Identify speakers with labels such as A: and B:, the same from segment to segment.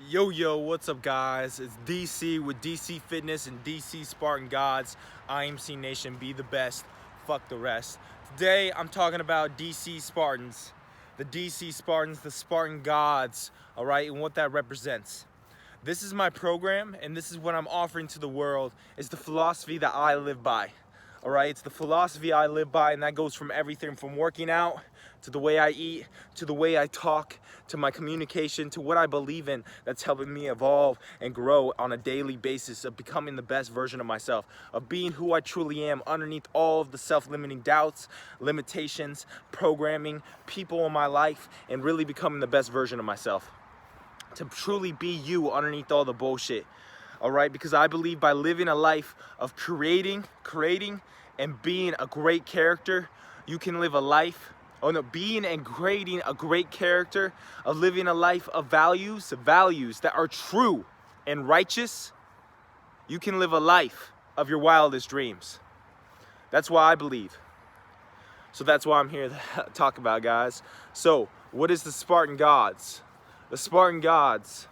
A: Yo, what's up guys? It's DC with DC Fitness and DC Spartan Gods. IMC Nation, be the best, fuck the rest. Today I'm talking about DC Spartans. The DC Spartans, the Spartan Gods, alright, and what that represents. This is my program and this is what I'm offering to the world. It's the philosophy that I live by. Alright, it's the philosophy I live by, and that goes from everything from working out to the way I eat, to the way I talk, to my communication, to what I believe in that's helping me evolve and grow on a daily basis, of becoming the best version of myself, of being who I truly am underneath all of the self-limiting doubts, limitations, programming, people in my life, and really becoming the best version of myself. To truly be you underneath all the bullshit. Alright, because I believe by living a life of creating, and being a great character, you can live a life, being and creating a great character, of living a life of values that are true and righteous, you can live a life of your wildest dreams. That's why I believe. So that's why I'm here to talk about, guys. So, what is the Spartan Gods? The Spartan Gods.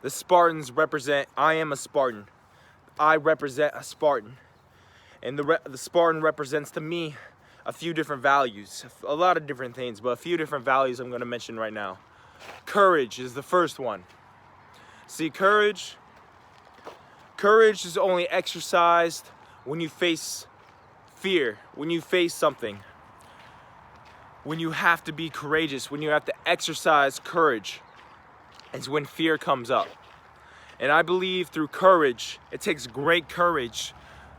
A: The Spartans represent, I am a Spartan. I represent a Spartan. And the Spartan represents to me a few different values. A lot of different things, but a few different values I'm going to mention right now. Courage is the first one. See, courage is only exercised when you face fear, when you face something. When you have to be courageous, when you have to exercise courage. Is when fear comes up. And I believe through courage, it takes great courage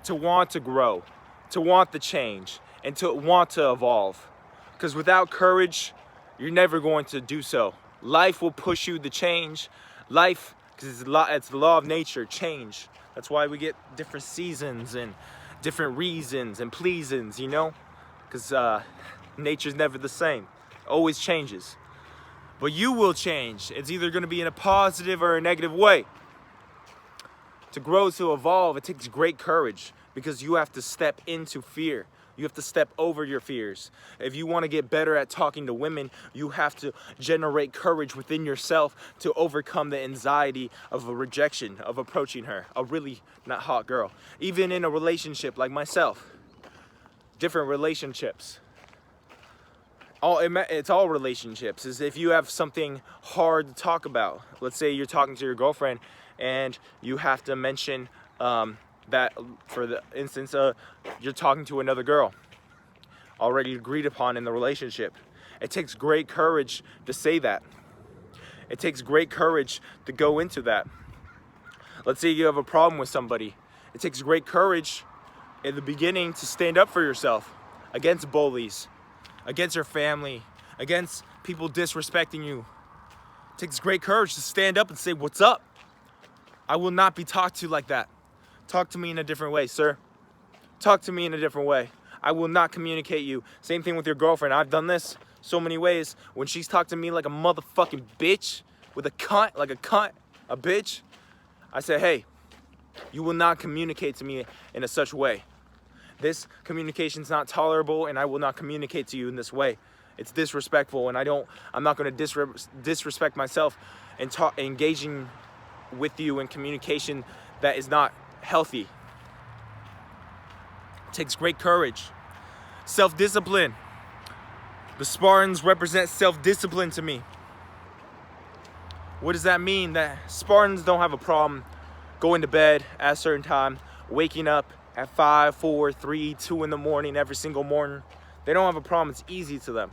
A: to want to grow, to want the change, and to want to evolve. Because without courage, you're never going to do so. Life will push you to change. Life, because it's the law of nature, change. That's why we get different seasons and different reasons and pleasings, you know? Because nature's never the same. It always changes. But you will change. It's either going to be in a positive or a negative way. To grow, to evolve, it takes great courage, because you have to step into fear. You have to step over your fears. If you want to get better at talking to women, you have to generate courage within yourself to overcome the anxiety of a rejection, of approaching her, a really not hot girl. Even in a relationship like myself, different relationships. It's all relationships. Is if you have something hard to talk about. Let's say you're talking to your girlfriend and you have to mention that, for the instance, you're talking to another girl already agreed upon in the relationship. It takes great courage to say that. It takes great courage to go into that. Let's say you have a problem with somebody. It takes great courage in the beginning to stand up for yourself against bullies, against your family, against people disrespecting you. It takes great courage to stand up and say, "What's up? I will not be talked to like that. Talk to me in a different way, sir. Talk to me in a different way. I will not communicate you." Same thing with your girlfriend. I've done this so many ways. When she's talked to me like a motherfucking bitch, with a cunt, a bitch, I say, "Hey, you will not communicate to me in a such way. This communication's not tolerable, and I will not communicate to you in this way. It's disrespectful, and I'm not going to disrespect myself and engaging with you in communication that is not healthy." It takes great courage. Self-discipline. The Spartans represent self-discipline to me. What does that mean? That Spartans don't have a problem going to bed at a certain time, waking up at 5, 4, 3, 2 in the morning every single morning. They don't have a problem. It's easy to them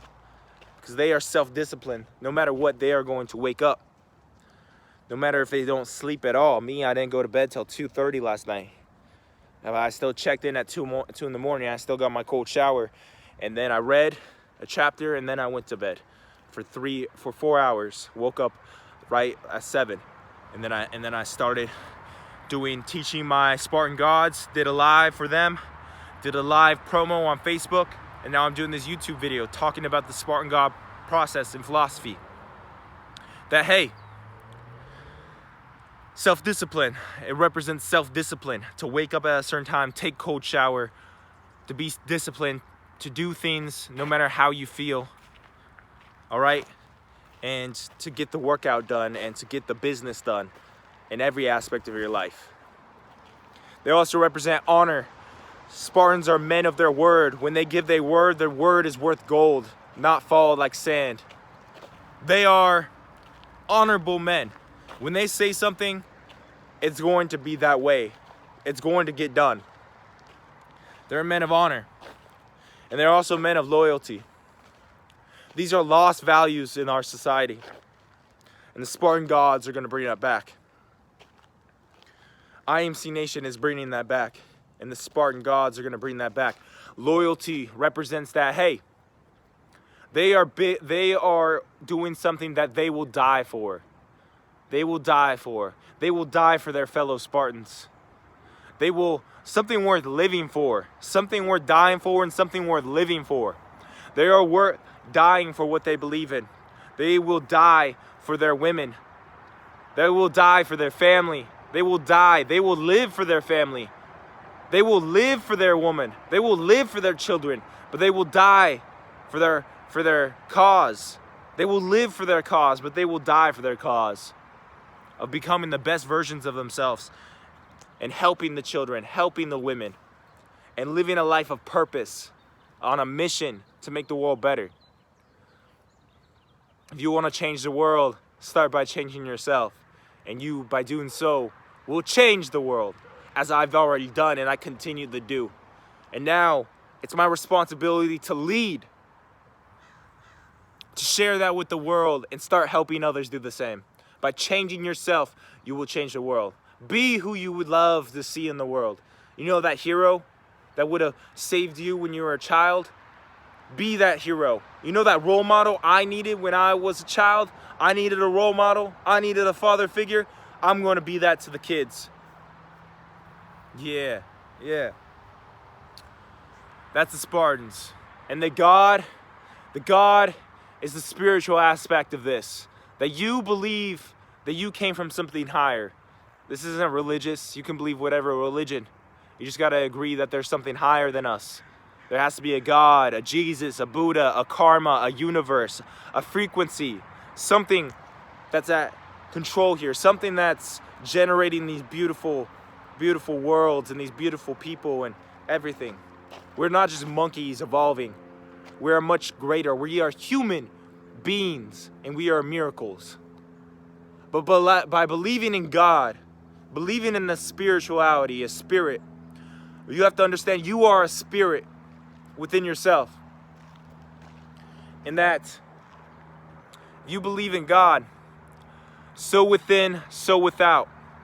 A: because they are self-disciplined. No matter what, they are going to wake up. No matter if they don't sleep at all. Me, I didn't go to bed till 2:30 last night. I still checked in at 2 in the morning. I still got my cold shower, and then I read a chapter, and then I went to bed for 4 hours. Woke up right at 7, and then I started teaching my Spartan Gods, did a live for them, did a live promo on Facebook, and now I'm doing this YouTube video talking about the Spartan God process and philosophy. That, hey, self-discipline, it represents self-discipline, to wake up at a certain time, take cold shower, to be disciplined, to do things no matter how you feel, all right? and to get the workout done and to get the business done in every aspect of your life. They also represent honor. Spartans are men of their word. When they give their word is worth gold, not fall like sand. They are honorable men. When they say something, it's going to be that way. It's going to get done. They're men of honor. And they're also men of loyalty. These are lost values in our society. And the Spartan gods are going to bring that back. IMC Nation is bringing that back. And the Spartan gods are going to bring that back. Loyalty represents that, hey, they are doing something that they will die for. They will die for. They will die for their fellow Spartans. They will, something worth living for. Something worth dying for and something worth living for. They are worth dying for what they believe in. They will die for their women. They will die for their family. They will die. They will live for their family. They will live for their woman. They will live for their children. But they will die for their cause. They will live for their cause, but they will die for their cause of becoming the best versions of themselves and helping the children, helping the women, and living a life of purpose on a mission to make the world better. If you want to change the world, start by changing yourself. And you, by doing so, will change the world, as I've already done and I continue to do. And now, it's my responsibility to lead, to share that with the world and start helping others do the same. By changing yourself, you will change the world. Be who you would love to see in the world. You know that hero that would have saved you when you were a child? Be that hero. You know that role model I needed when I was a child? I needed a role model. I needed a father figure. I'm going to be that to the kids. Yeah. That's the Spartans. And the God is the spiritual aspect of this. That you believe that you came from something higher. This isn't religious. You can believe whatever religion. You just got to agree that there's something higher than us. There has to be a God, a Jesus, a Buddha, a karma, a universe, a frequency. Something that's at control here. Something that's generating these beautiful, beautiful worlds and these beautiful people and everything. We're not just monkeys evolving. We are much greater. We are human beings and we are miracles. But by believing in God, believing in the spirituality, a spirit, you have to understand you are a spirit within yourself. And that you believe in God, so within, so without.